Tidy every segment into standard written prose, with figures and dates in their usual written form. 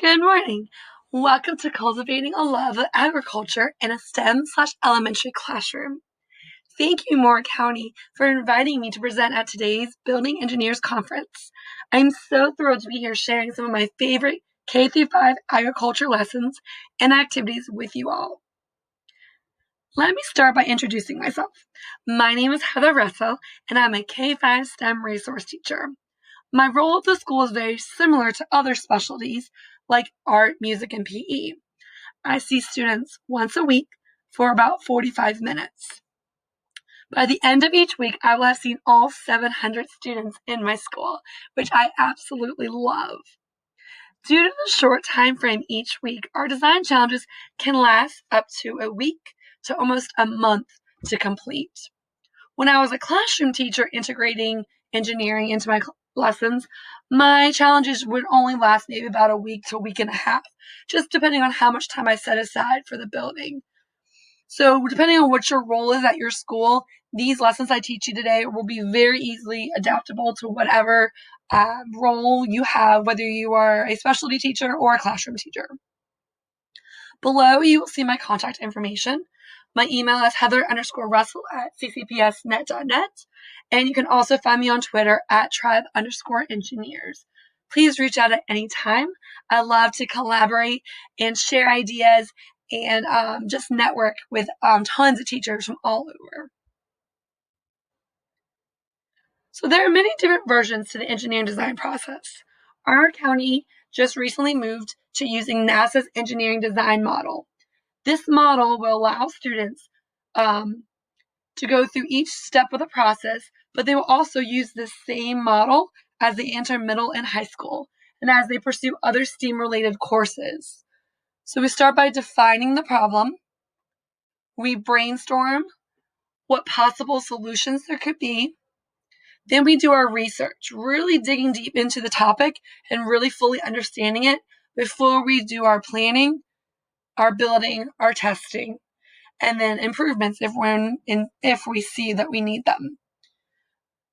Good morning. Welcome to Cultivating a Love of Agriculture in a STEM/elementary classroom. Thank you, Moore County, for inviting me to present at today's Building Engineers Conference. I'm so thrilled to be here sharing some of my favorite K-5 agriculture lessons and activities with you all. Let me start by introducing myself. My name is Heather Russell, and I'm a K-5 STEM resource teacher. My role at the school is very similar to other specialties like art, music, and PE. I see students once a week for about 45 minutes. By the end of each week, I will have seen all 700 students in my school, which I absolutely love. Due to the short time frame each week, our design challenges can last up to a week to almost a month to complete. When I was a classroom teacher integrating engineering into my lessons, my challenges would only last maybe about a week to a week and a half, just depending on how much time I set aside for the building. So depending on what your role is at your school, these lessons I teach you today will be very easily adaptable to whatever role you have, whether you are a specialty teacher or a classroom teacher. Below, you will see my contact information. My email is heather_russell@ccpsnet.net, and you can also find me on Twitter @tribe_engineers. Please reach out at any time. I love to collaborate and share ideas and just network with tons of teachers from all over. So there are many different versions to the engineering design process. Our county just recently moved to using NASA's engineering design model. This model will allow students to go through each step of the process, but they will also use the same model as they enter middle and high school and as they pursue other STEAM-related courses. So we start by defining the problem. We brainstorm what possible solutions there could be. Then we do our research, really digging deep into the topic and really fully understanding it before we do our planning, our building, our testing, and then improvements if we see that we need them.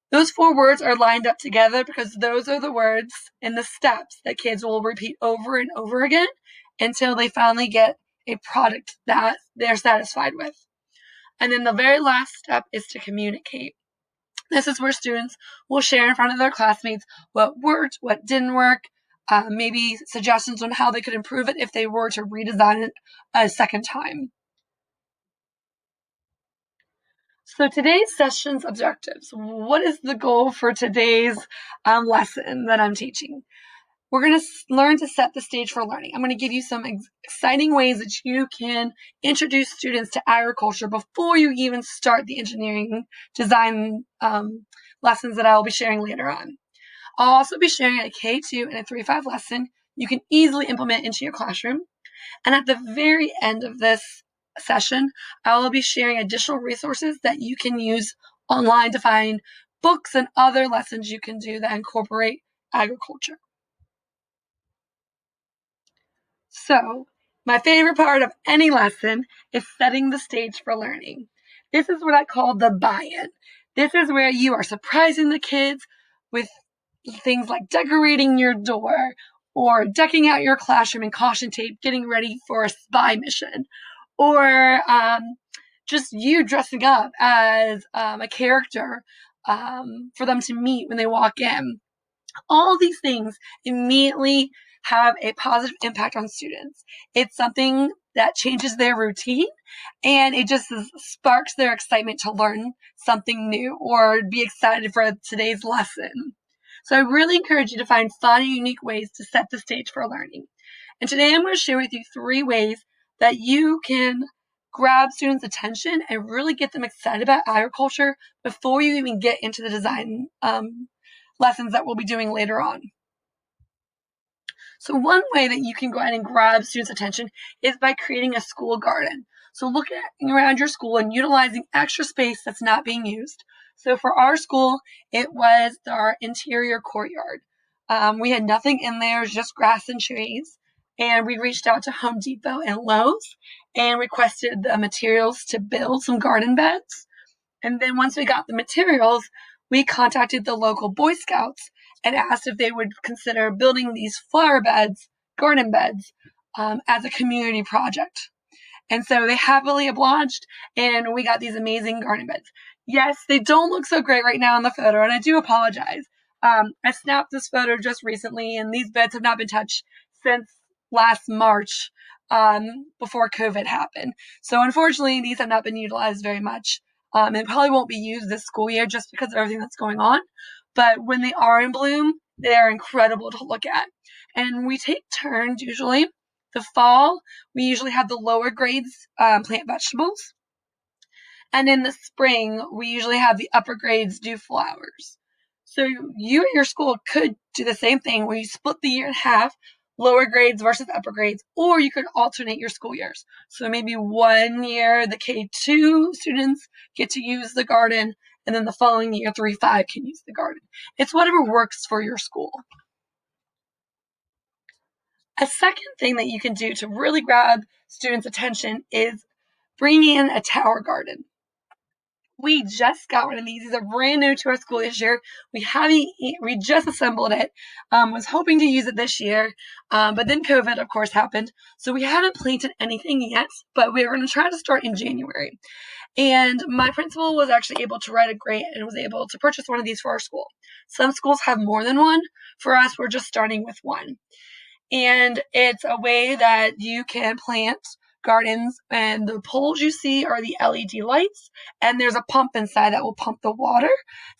Those 4 words are lined up together because those are the words and the steps that kids will repeat over and over again until they finally get a product that they're satisfied with. And then the very last step is to communicate. This is where students will share in front of their classmates what worked, what didn't work, maybe suggestions on how they could improve it if they were to redesign it a second time. So today's session's objectives. What is the goal for today's lesson that I'm teaching? We're going to learn to set the stage for learning. I'm going to give you some exciting ways that you can introduce students to agriculture before you even start the engineering design lessons that I will be sharing later on. I'll also be sharing a K2 and a 3-5 lesson you can easily implement into your classroom. And at the very end of this session, I will be sharing additional resources that you can use online to find books and other lessons you can do that incorporate agriculture. So, my favorite part of any lesson is setting the stage for learning. This is what I call the buy-in. This is where you are surprising the kids with things like decorating your door or decking out your classroom in caution tape, getting ready for a spy mission, or just you dressing up as a character for them to meet when they walk in. All these things immediately have a positive impact on students. It's something that changes their routine, and it just sparks their excitement to learn something new or be excited for today's lesson. So I really encourage you to find fun and unique ways to set the stage for learning. And today I'm going to share with you 3 ways that you can grab students' attention and really get them excited about agriculture before you even get into the design lessons that we'll be doing later on. So one way that you can go ahead and grab students' attention is by creating a school garden. So looking around your school and utilizing extra space that's not being used. So for our school, it was our interior courtyard. We had nothing in there, just grass and trees. And we reached out to Home Depot and Lowe's and requested the materials to build some garden beds. And then once we got the materials, we contacted the local Boy Scouts and asked if they would consider building these flower beds, garden beds as a community project. And so they happily obliged, and we got these amazing garden beds. Yes, they don't look so great right now in the photo, and I do apologize. I snapped this photo just recently, and these beds have not been touched since last March, before COVID happened. So unfortunately, these have not been utilized very much. And probably won't be used this school year just because of everything that's going on. But when they are in bloom, they are incredible to look at. And we take turns usually. The fall, we usually have the lower grades plant vegetables. And in the spring, we usually have the upper grades do flowers. So you at your school could do the same thing where you split the year in half, lower grades versus upper grades, or you could alternate your school years. So maybe one year the K2 students get to use the garden, and then the following year 3-5 can use the garden. It's whatever works for your school. A second thing that you can do to really grab students' attention is bring in a tower garden. We just got one of these. These are brand new to our school this year. We just assembled it. Was hoping to use it this year, but then COVID, of course, happened. So we haven't planted anything yet, but we're going to try to start in January. And my principal was actually able to write a grant and was able to purchase one of these for our school. Some schools have more than one. For us, we're just starting with one. And it's a way that you can plant gardens, and the poles you see are the LED lights, and there's a pump inside that will pump the water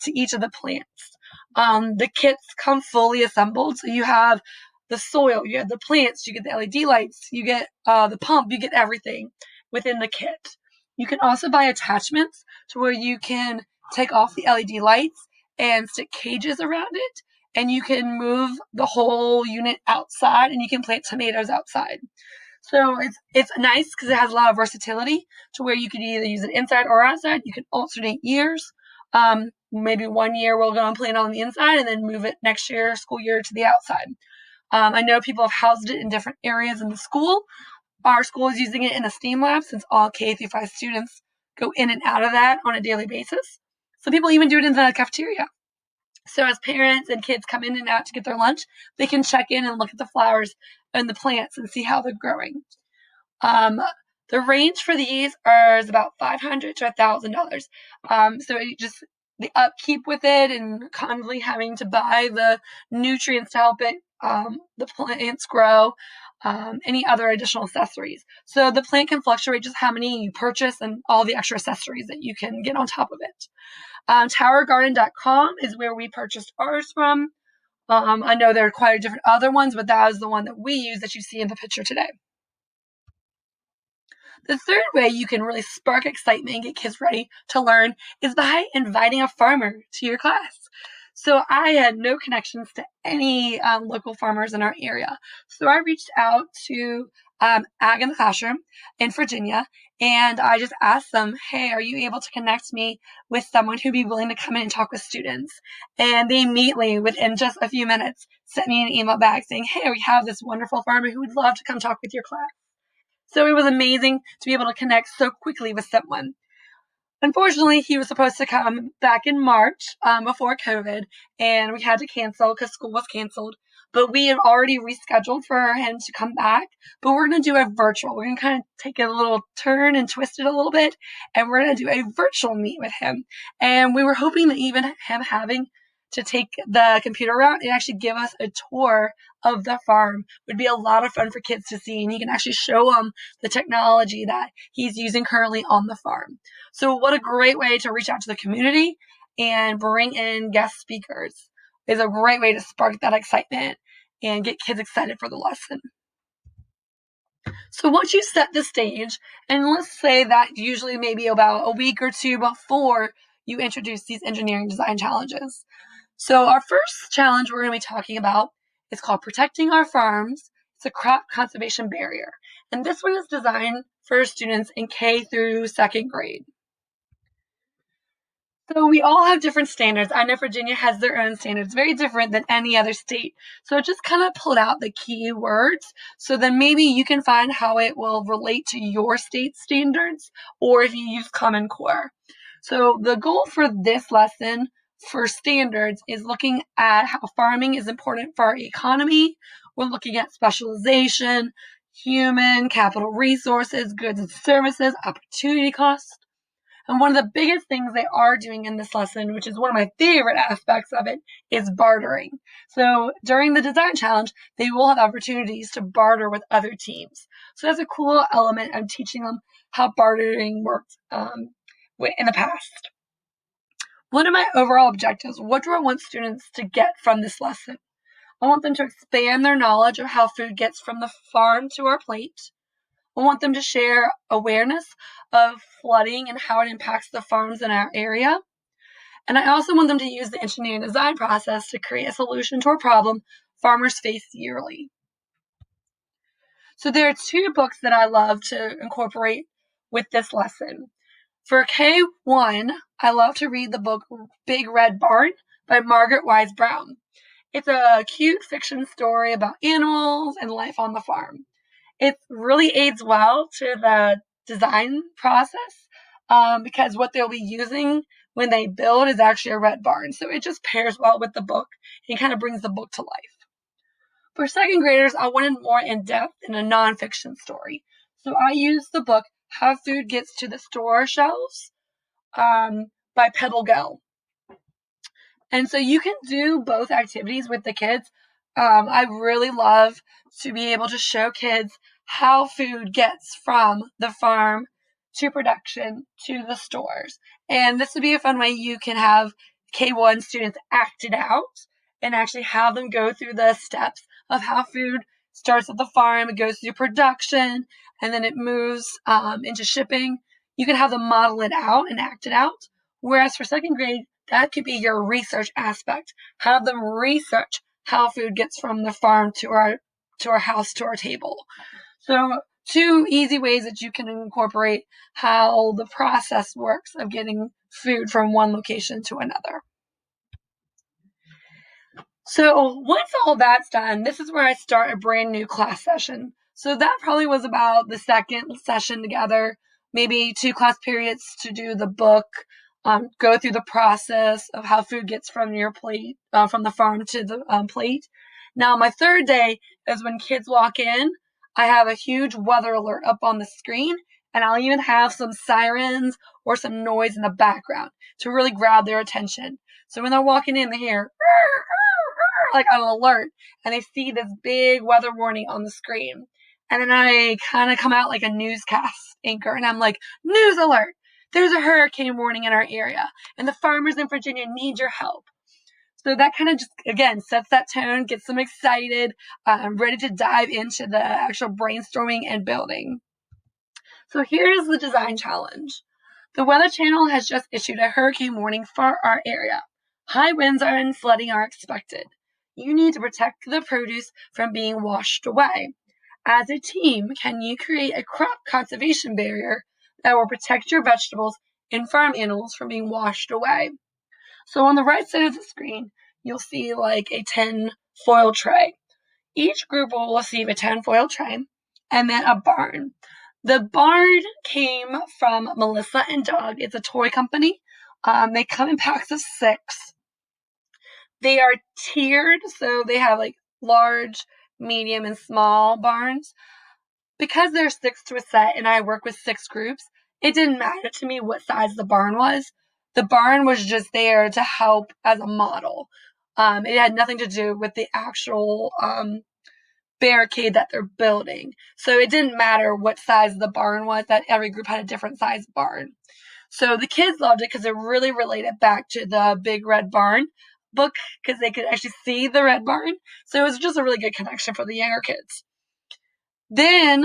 to each of the plants. The kits come fully assembled, so you have the soil, you have the plants, you get the LED lights, you get the pump, you get everything within the kit. You can also buy attachments to where you can take off the LED lights and stick cages around it, and you can move the whole unit outside, and you can plant tomatoes outside. So it's nice because it has a lot of versatility to where you can either use it inside or outside. You can alternate years. Maybe one year we'll go and plant on the inside and then move it next year, school year, to the outside. I know people have housed it in different areas in the school. Our school is using it in a STEAM lab since all K-5 students go in and out of that on a daily basis. Some people even do it in the cafeteria. So as parents and kids come in and out to get their lunch, they can check in and look at the flowers and the plants and see how they're growing. The range for these is about $500 to $1,000. So just the upkeep with it and constantly having to buy the nutrients to help it, the plants grow, any other additional accessories. So the plant can fluctuate just how many you purchase and all the extra accessories that you can get on top of it. Towergarden.com is where we purchased ours from. I know there are quite a different other ones, but that is the one that we use that you see in the picture today. The third way you can really spark excitement and get kids ready to learn is by inviting a farmer to your class. So I had no connections to any local farmers in our area. So I reached out to Ag in the Classroom in Virginia, and I just asked them, hey, are you able to connect me with someone who'd be willing to come in and talk with students? And they immediately, within just a few minutes, sent me an email back saying, hey, we have this wonderful farmer who would love to come talk with your class. So it was amazing to be able to connect so quickly with someone. Unfortunately, he was supposed to come back in March before COVID, and we had to cancel because school was canceled. But we had already rescheduled for him to come back, but we're going to do a virtual. We're going to kind of take a little turn and twist it a little bit, and we're going to do a virtual meet with him. And we were hoping that even him having to take the computer route and actually give us a tour of the farm would be a lot of fun for kids to see, and he can actually show them the technology that he's using currently on the farm. So what a great way to reach out to the community and bring in guest speakers. Is a great way to spark that excitement and get kids excited for the lesson. So once you set the stage, and let's say that usually maybe about a week or two before you introduce these engineering design challenges. So our first challenge we're going to be talking about is called Protecting Our Farms. It's a crop conservation barrier. And this one is designed for students in K through second grade. So we all have different standards. I know Virginia has their own standards, very different than any other state. So just kind of pulled out the key words. So then maybe you can find how it will relate to your state standards, or if you use Common Core. So the goal for this lesson for standards is looking at how farming is important for our economy. We're looking at specialization, human capital resources, goods and services, opportunity cost. And one of the biggest things they are doing in this lesson, which is one of my favorite aspects of it, is bartering. So during the design challenge, they will have opportunities to barter with other teams. So that's a cool element of teaching them how bartering worked in the past. One of my overall objectives, what do I want students to get from this lesson? I want them to expand their knowledge of how food gets from the farm to our plate. I want them to share awareness of flooding and how it impacts the farms in our area. And I also want them to use the engineering design process to create a solution to a problem farmers face yearly. So there are 2 books that I love to incorporate with this lesson. For K1, I love to read the book Big Red Barn by Margaret Wise Brown. It's a cute fiction story about animals and life on the farm. It really aids well to the design process because what they'll be using when they build is actually a red barn. So it just pairs well with the book and kind of brings the book to life. For second graders, I wanted more in-depth in a nonfiction story. So I used the book How Food Gets to the Store Shelves by Peddle Gell. And so you can do both activities with the kids. I really love to be able to show kids how food gets from the farm to production to the stores. And this would be a fun way you can have K1 students act it out and actually have them go through the steps of how food starts at the farm, it goes through production, and then it moves into shipping. You can have them model it out and act it out. Whereas for second grade, that could be your research aspect. Have them research how food gets from the farm to our house, to our table. So 2 easy ways that you can incorporate how the process works of getting food from one location to another. So once all that's done, this is where I start a brand new class session. So that probably was about the second session together, maybe 2 class periods to do the book, go through the process of how food gets from your plate, from the farm to the plate. Now, my third day is when kids walk in. I have a huge weather alert up on the screen, and I'll even have some sirens or some noise in the background to really grab their attention. So when they're walking in, they hear like an alert, and they see this big weather warning on the screen. And then I kind of come out like a newscast anchor, and I'm like, news alert! There's a hurricane warning in our area, and the farmers in Virginia need your help. So that kind of just, again, sets that tone, gets them excited, ready to dive into the actual brainstorming and building. So here's the design challenge. The Weather Channel has just issued a hurricane warning for our area. High winds and flooding are expected. You need to protect the produce from being washed away. As a team, can you create a crop conservation barrier that will protect your vegetables and farm animals from being washed away? So on the right side of the screen, you'll see like a 10 foil tray. Each group will receive a 10 foil tray and then a barn. The barn came from Melissa and Doug. It's a toy company. They come in packs of 6. They are tiered, so they have like large, medium, and small barns. Because there's 6 to a set and I work with 6 groups, it didn't matter to me what size the barn was. The barn was just there to help as a model. It had nothing to do with the actual barricade that they're building. So it didn't matter what size the barn was, that every group had a different size barn. So the kids loved it because it really related back to the Big Red Barn book because they could actually see the red barn. So it was just a really good connection for the younger kids. Then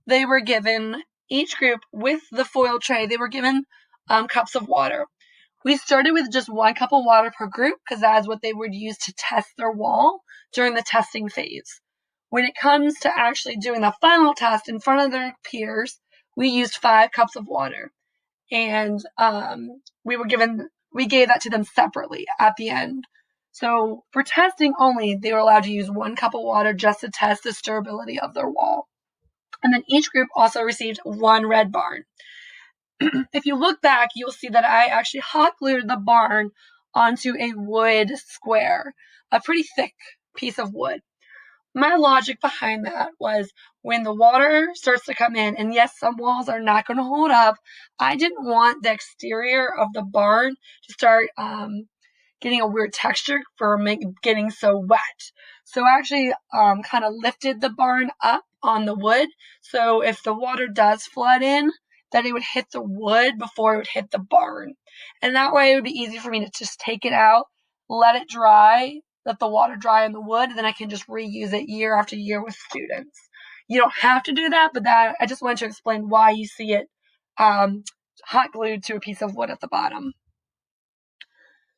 they were given, each group with the foil tray, they were given cups of water. We started with just 1 cup of water per group because that is what they would use to test their wall during the testing phase. When it comes to actually doing the final test in front of their peers, we used 5 cups of water. And we gave that to them separately at the end. So for testing only, they were allowed to use 1 cup of water just to test the durability of their wall. And then each group also received 1 red barn. If you look back, you'll see that I actually hot glued the barn onto a wood square, a pretty thick piece of wood. My logic behind that was when the water starts to come in, and yes, some walls are not going to hold up, I didn't want the exterior of the barn to start getting a weird texture for getting so wet. So I actually kind of lifted the barn up on the wood. So if the water does flood in, that it would hit the wood before it would hit the barn. And that way it would be easy for me to just take it out, let it dry, let the water dry in the wood, and then I can just reuse it year after year with students. You don't have to do that, but I just wanted to explain why you see it hot glued to a piece of wood at the bottom.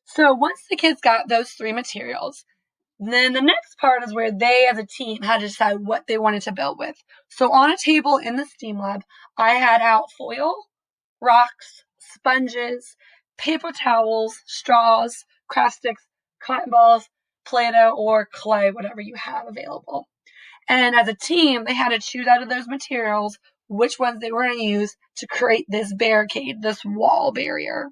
So once the kids got those 3 materials, then the next part is where they as a team had to decide what they wanted to build with. So on a table in the STEAM lab, I had out foil, rocks, sponges, paper towels, straws, craft sticks, cotton balls, Play-Doh, or clay, whatever you have available. And as a team, they had to choose out of those materials which ones they were going to use to create this barricade, this wall barrier.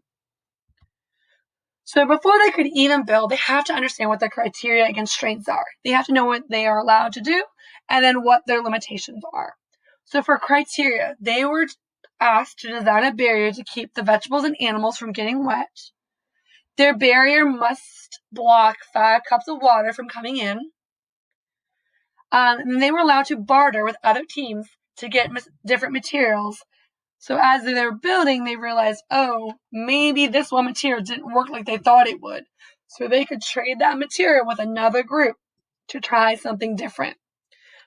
So before they could even build, they have to understand what the criteria and constraints are. They have to know what they are allowed to do and then what their limitations are. So for criteria, they were asked to design a barrier to keep the vegetables and animals from getting wet. Their barrier must block 5 cups of water from coming in. And they were allowed to barter with other teams to get different materials. So as they were building, they realized, oh, maybe this one material didn't work like they thought it would. So they could trade that material with another group to try something different.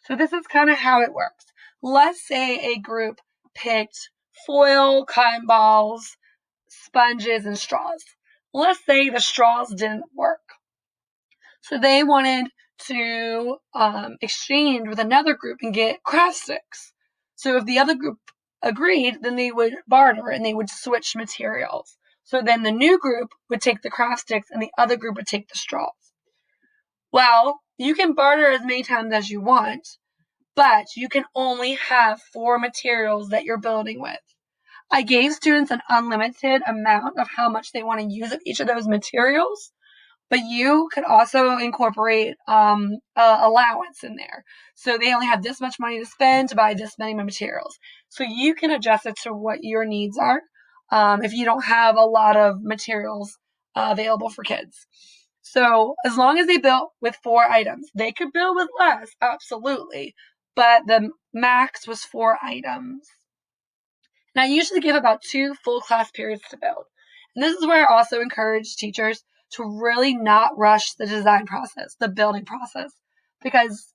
So this is kind of how it works. Let's say a group picked foil, cotton balls, sponges, and straws. Let's say the straws didn't work. So they wanted to exchange with another group and get craft sticks. So if the other group agreed, then they would barter and they would switch materials. So then the new group would take the craft sticks and the other group would take the straws. Well, you can barter as many times as you want, but you can only have 4 materials that you're building with. I gave students an unlimited amount of how much they want to use of each of those materials, but you could also incorporate allowance in there. So they only have this much money to spend to buy this many materials. So you can adjust it to what your needs are if you don't have a lot of materials available for kids. So as long as they built with 4 items, they could build with less, absolutely, but the max was 4 items. And I usually give about 2 full class periods to build. And this is where I also encourage teachers to really not rush the design process, the building process, because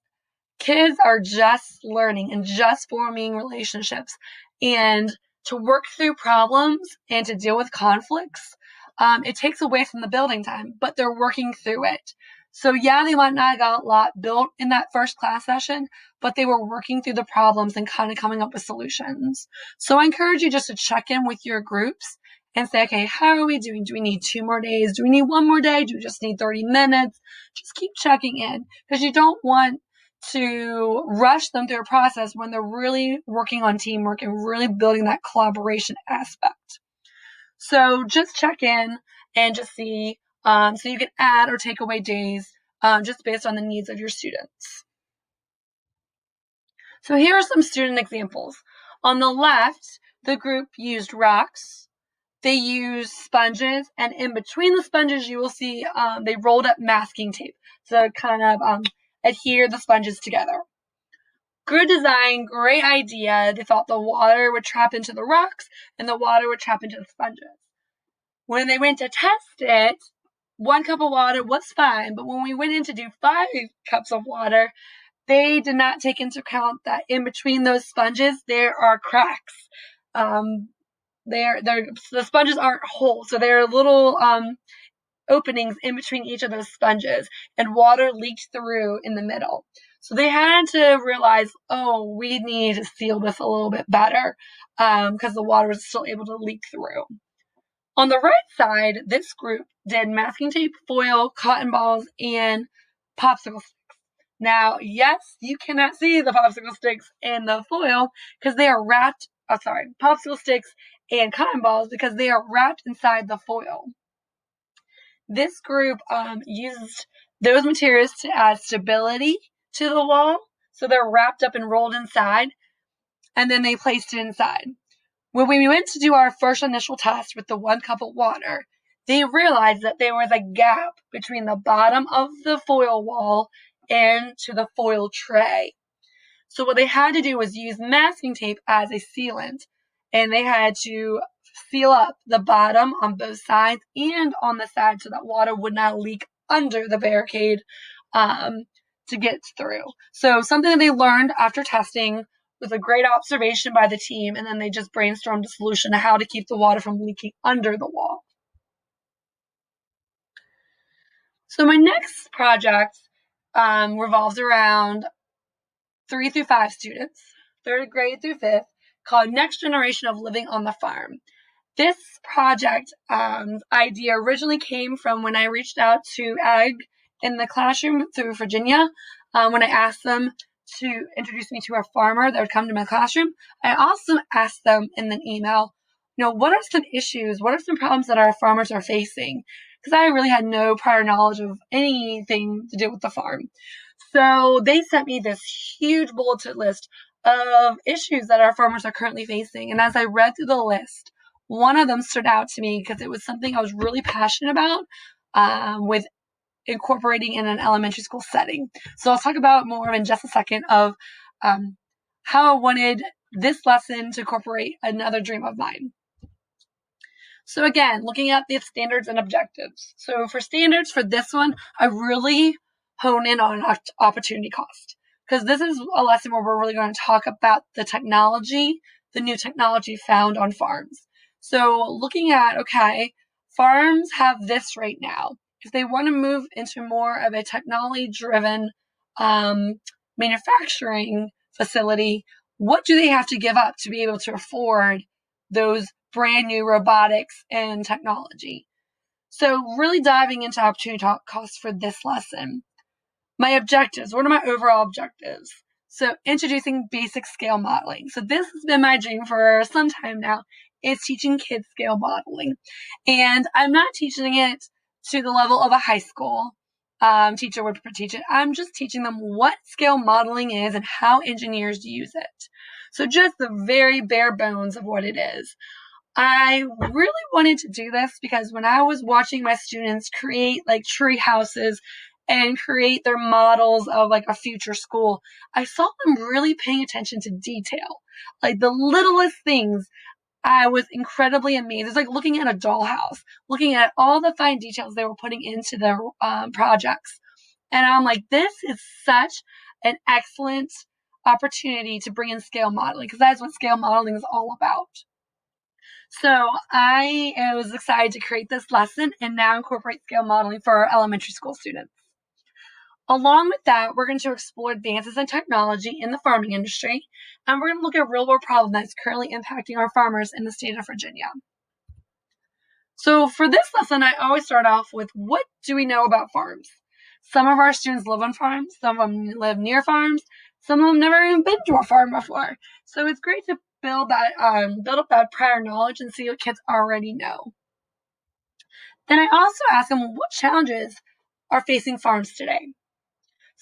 kids are just learning and just forming relationships. And to work through problems and to deal with conflicts, it takes away from the building time, but they're working through it. So yeah, they might not have got a lot built in that first class session, but they were working through the problems and kind of coming up with solutions. So I encourage you just to check in with your groups and say, okay, how are we doing? Do we need 2 more days? Do we need 1 more day? Do we just need 30 minutes? Just keep checking in because you don't want to rush them through a process when they're really working on teamwork and really building that collaboration aspect. So just check in and just see, so you can add or take away days just based on the needs of your students. So here are some student examples. On the left, the group used rocks. They used sponges, and in between the sponges, you will see they rolled up masking tape to kind of adhere the sponges together. Good design, great idea. They thought the water would trap into the rocks and the water would trap into the sponges. When they went to test it, 1 cup of water was fine, but when we went in to do 5 cups of water, they did not take into account that in between those sponges, there are cracks. The sponges aren't whole, so there are little openings in between each of those sponges, and water leaked through in the middle. So they had to realize, oh, we need to seal this a little bit better because the water was still able to leak through. On the right side, this group did masking tape, foil, cotton balls, and popsicle sticks. Now, yes, you cannot see the popsicle sticks and the foil because they are wrapped, popsicle sticks and cotton balls because they are wrapped inside the foil. This group used those materials to add stability to the wall. So they're wrapped up and rolled inside, and then they placed it inside. When we went to do our first initial test with the 1 cup of water, they realized that there was a gap between the bottom of the foil wall and to the foil tray. So what they had to do was use masking tape as a sealant, and they had to seal up the bottom on both sides and on the side so that water would not leak under the barricade to get through. So something that they learned after testing was a great observation by the team, and then they just brainstormed a solution to how to keep the water from leaking under the wall. So my next project revolves around 3 through 5 students, 3rd grade through 5th, called Next Generation of Living on the Farm. This project idea originally came from when I reached out to Ag in the classroom through Virginia. When I asked them to introduce me to a farmer that would come to my classroom, I also asked them in an email, what are some issues, what are some problems that our farmers are facing? Because I really had no prior knowledge of anything to do with the farm. So they sent me this huge bulletin list of issues that our farmers are currently facing. And as I read through the list, one of them stood out to me because it was something I was really passionate about with incorporating in an elementary school setting. So I'll talk about more in just a second of how I wanted this lesson to incorporate another dream of mine. So again, looking at the standards and objectives. So for standards for this one, I really hone in on opportunity cost, because this is a lesson where we're really going to talk about the technology, the new technology found on farms. So looking at, okay, farms have this right now. If they want to move into more of a technology-driven manufacturing facility, what do they have to give up to be able to afford those brand new robotics and technology? So really diving into opportunity costs for this lesson. My objectives. What are my overall objectives? So introducing basic scale modeling. So this has been my dream for some time now, is teaching kids scale modeling. And I'm not teaching it to the level of a high school teacher would teach it. I'm just teaching them what scale modeling is and how engineers use it. So just the very bare bones of what it is. I really wanted to do this because when I was watching my students create like tree houses and create their models of like a future school, I saw them really paying attention to detail. Like the littlest things, I was incredibly amazed. It's like looking at a dollhouse, looking at all the fine details they were putting into their projects. And I'm like, this is such an excellent opportunity to bring in scale modeling, because that's what scale modeling is all about. So I was excited to create this lesson and now incorporate scale modeling for our elementary school students. Along with that, we're going to explore advances in technology in the farming industry, and we're going to look at a real-world problem that's currently impacting our farmers in the state of Virginia. So for this lesson, I always start off with, what do we know about farms? Some of our students live on farms, some of them live near farms, some of them never even been to a farm before. So it's great to build up that prior knowledge and see what kids already know. Then I also ask them, what challenges are facing farms today?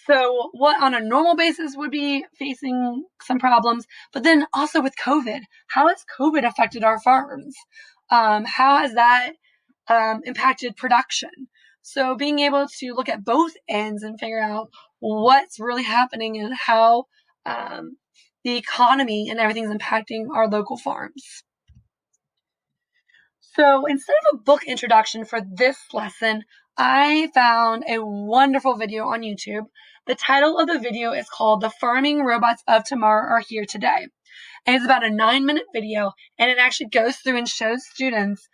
So what on a normal basis would be facing some problems, but then also with COVID, how has COVID affected our farms? How has that impacted production? So being able to look at both ends and figure out what's really happening and how the economy and everything's impacting our local farms. So instead of a book introduction for this lesson, I found a wonderful video on YouTube. The title of the video is called "The Farming Robots of Tomorrow Are Here Today." And it's about a 9-minute video, and it actually goes through and shows students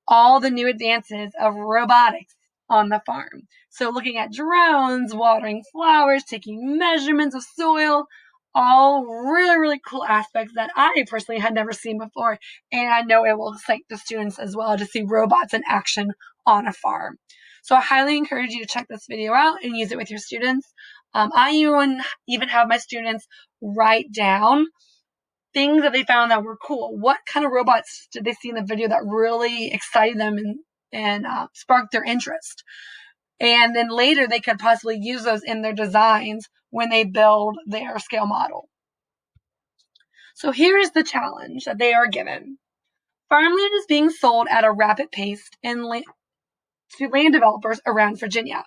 all the new advances of robotics on the farm. So looking at drones, watering flowers, taking measurements of soil, all really, really cool aspects that I personally had never seen before. And I know it will excite the students as well to see robots in action on a farm. So I highly encourage you to check this video out and use it with your students. I even have my students write down things that they found that were cool. What kind of robots did they see in the video that really excited them and and spark their interest. And then later they could possibly use those in their designs when they build their scale model. So here is the challenge that they are given. Farmland is being sold at a rapid pace to land developers around Virginia.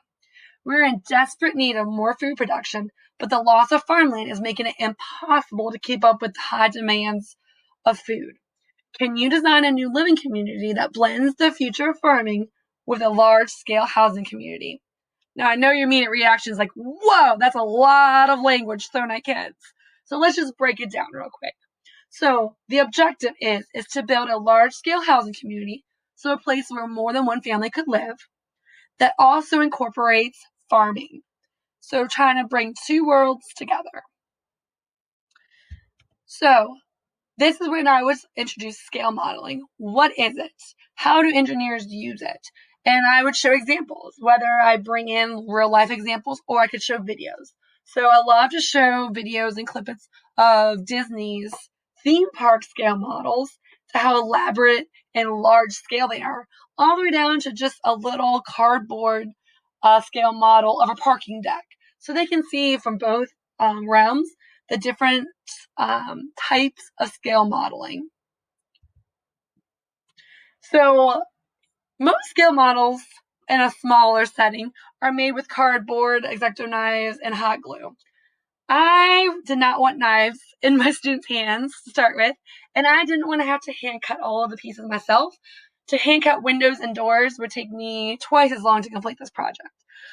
We're in desperate need of more food production, but the loss of farmland is making it impossible to keep up with the high demands of food. Can you design a new living community that blends the future of farming with a large-scale housing community? Now, I know your immediate reaction is like, whoa, that's a lot of language thrown at kids. So let's just break it down real quick. So the objective is to build a large-scale housing community, so a place where more than one family could live, that also incorporates farming. So trying to bring two worlds together. So this is when I was introduced scale modeling. What is it? How do engineers use it? And I would show examples, whether I bring in real life examples or I could show videos. So I love to show videos and clips of Disney's theme park scale models, to how elaborate and large scale they are, all the way down to just a little cardboard scale model of a parking deck. So they can see from both realms the different types of scale modeling. So most scale models in a smaller setting are made with cardboard, X-Acto knives, and hot glue. I did not want knives in my students' hands to start with, and I didn't want to have to hand cut all of the pieces myself. To hand cut windows and doors would take me twice as long to complete this project.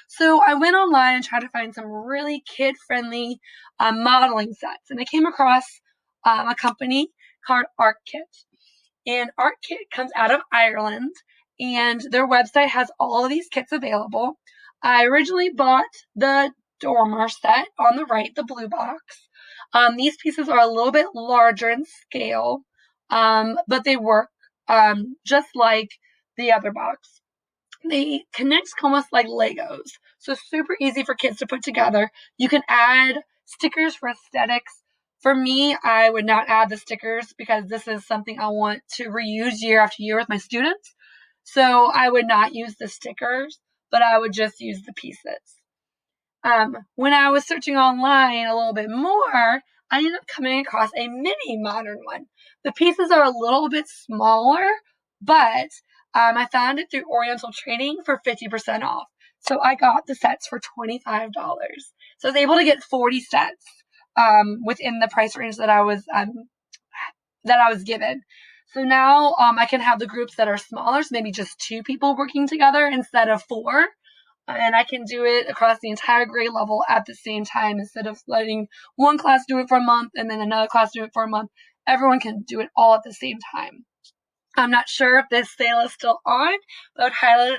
So I went online and tried to find some really kid-friendly modeling sets, and I came across a company called ArtKit. And ArtKit comes out of Ireland, and their website has all of these kits available. I originally bought the dormer set on the right, the blue box. These pieces are a little bit larger in scale, but they work just like the other box. They connect almost like Legos, so super easy for kids to put together. You can add stickers for aesthetics. For me, I would not add the stickers because this is something I want to reuse year after year with my students. So I would not use the stickers, but I would just use the pieces. When I was searching online a little bit more, I ended up coming across a mini modern one. The pieces are a little bit smaller, but I found it through Oriental Trading for 50% off. So I got the sets for $25. So I was able to get 40 sets within the price range that I was given. So now I can have the groups that are smaller, so maybe just 2 people working together instead of 4. And I can do it across the entire grade level at the same time instead of letting one class do it for a month and then another class do it for a month. Everyone can do it all at the same time. I'm not sure if this sale is still on, but I would highly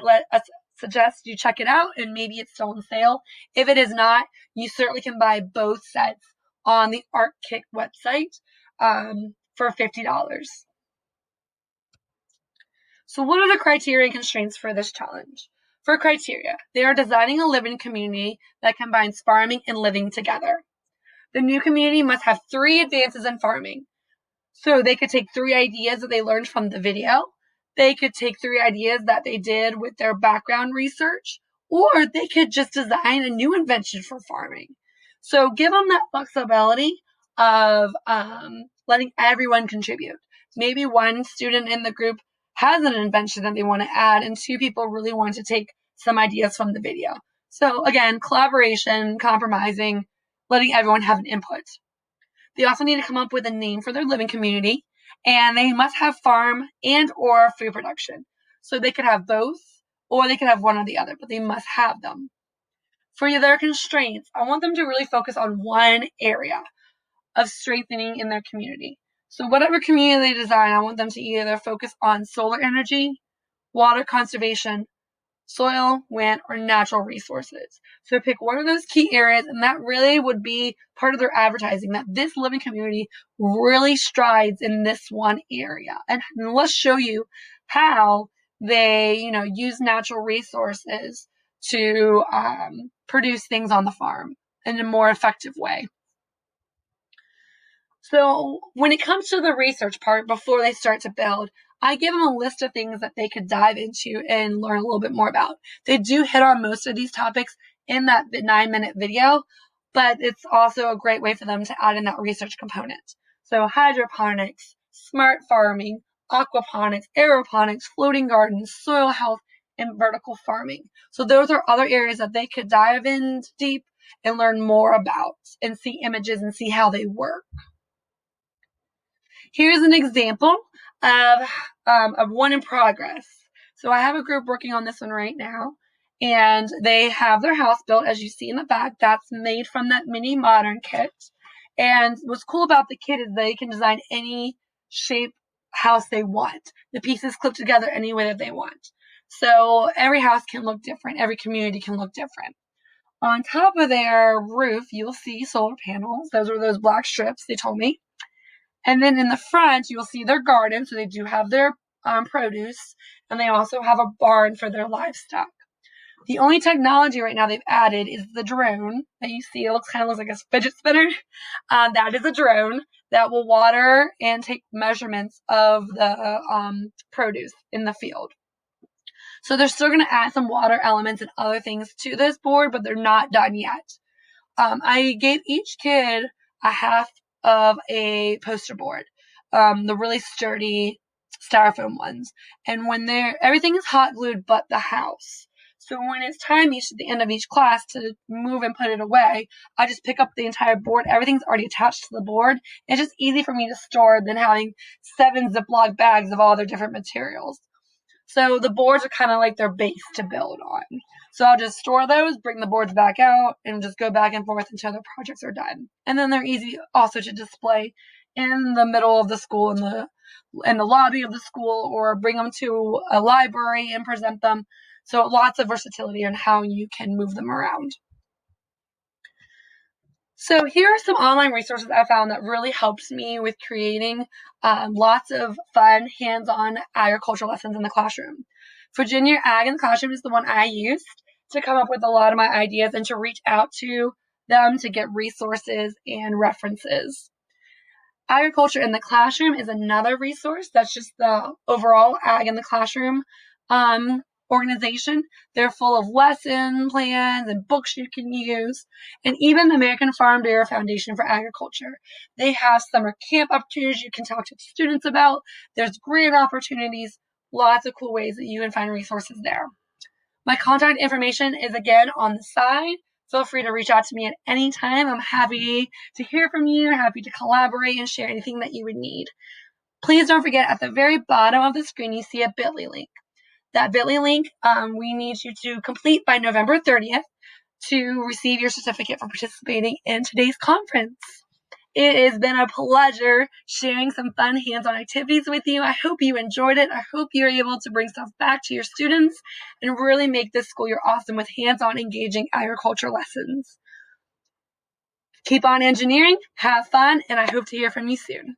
suggest you check it out, and maybe it's still on sale. If it is not, you certainly can buy both sets on the ArtKit website for $50. So what are the criteria and constraints for this challenge? For criteria, they are designing a living community that combines farming and living together. The new community must have 3 advances in farming. So they could take 3 ideas that they learned from the video. They could take 3 ideas that they did with their background research, or they could just design a new invention for farming. So give them that flexibility of letting everyone contribute. Maybe one student in the group has an invention that they want to add, and 2 people really want to take some ideas from the video. So again, collaboration, compromising, letting everyone have an input. They also need to come up with a name for their living community, and they must have farm and or food production. So they could have both, or they could have one or the other, but they must have them. For their constraints, I want them to really focus on one area of strengthening in their community. So whatever community they design, I want them to either focus on solar energy, water conservation, soil, wind, or natural resources. So pick one of those key areas, and that really would be part of their advertising, that this living community really strides in this one area. And let's show you how they, use natural resources to produce things on the farm in a more effective way. So when it comes to the research part, before they start to build, I give them a list of things that they could dive into and learn a little bit more about. They do hit on most of these topics in that 9-minute video, but it's also a great way for them to add in that research component. So hydroponics, smart farming, aquaponics, aeroponics, floating gardens, soil health, and vertical farming. So those are other areas that they could dive in deep and learn more about and see images and see how they work. Here's an example of one in progress. So I have a group working on this one right now, and they have their house built, as you see in the back. That's made from that mini modern kit. And what's cool about the kit is they can design any shape house they want. The pieces clip together any way that they want. So every house can look different. Every community can look different. On top of their roof, you'll see solar panels. Those are those black strips, they told me. And then in the front, you'll see their garden. So they do have their produce, and they also have a barn for their livestock. The only technology right now they've added is the drone that you see. It kind of looks like a fidget spinner. That is a drone that will water and take measurements of the produce in the field. So they're still going to add some water elements and other things to this board, but they're not done yet. I gave each kid a half of a poster board, the really sturdy styrofoam ones. And when everything is hot glued but the house. So when it's time at the end of each class to move and put it away, I just pick up the entire board. Everything's already attached to the board. It's just easy for me to store than having 7 Ziploc bags of all their different materials. So the boards are kind of like their base to build on. So I'll just store those, bring the boards back out, and just go back and forth until the projects are done. And then they're easy also to display in the middle of the school, in the lobby of the school, or bring them to a library and present them. So lots of versatility on how you can move them around. So here are some online resources I found that really helps me with creating lots of fun, hands-on agricultural lessons in the classroom. Virginia Ag in the Classroom is the one I used to come up with a lot of my ideas and to reach out to them to get resources and references. Agriculture in the Classroom is another resource. That's just the overall Ag in the Classroom organization. They're full of lesson plans and books you can use, and even the American Farm Bureau Foundation for Agriculture. They have summer camp opportunities you can talk to students about. There's grant opportunities, lots of cool ways that you can find resources there. My contact information is again on the side. Feel free to reach out to me at any time. I'm happy to hear from you, happy to collaborate and share anything that you would need. Please don't forget, at the very bottom of the screen, you see a bit.ly link. That bit.ly link, we need you to complete by November 30th to receive your certificate for participating in today's conference. It has been a pleasure sharing some fun hands-on activities with you. I hope you enjoyed it. I hope you're able to bring stuff back to your students and really make this school year awesome with hands-on engaging agriculture lessons. Keep on engineering, have fun, and I hope to hear from you soon.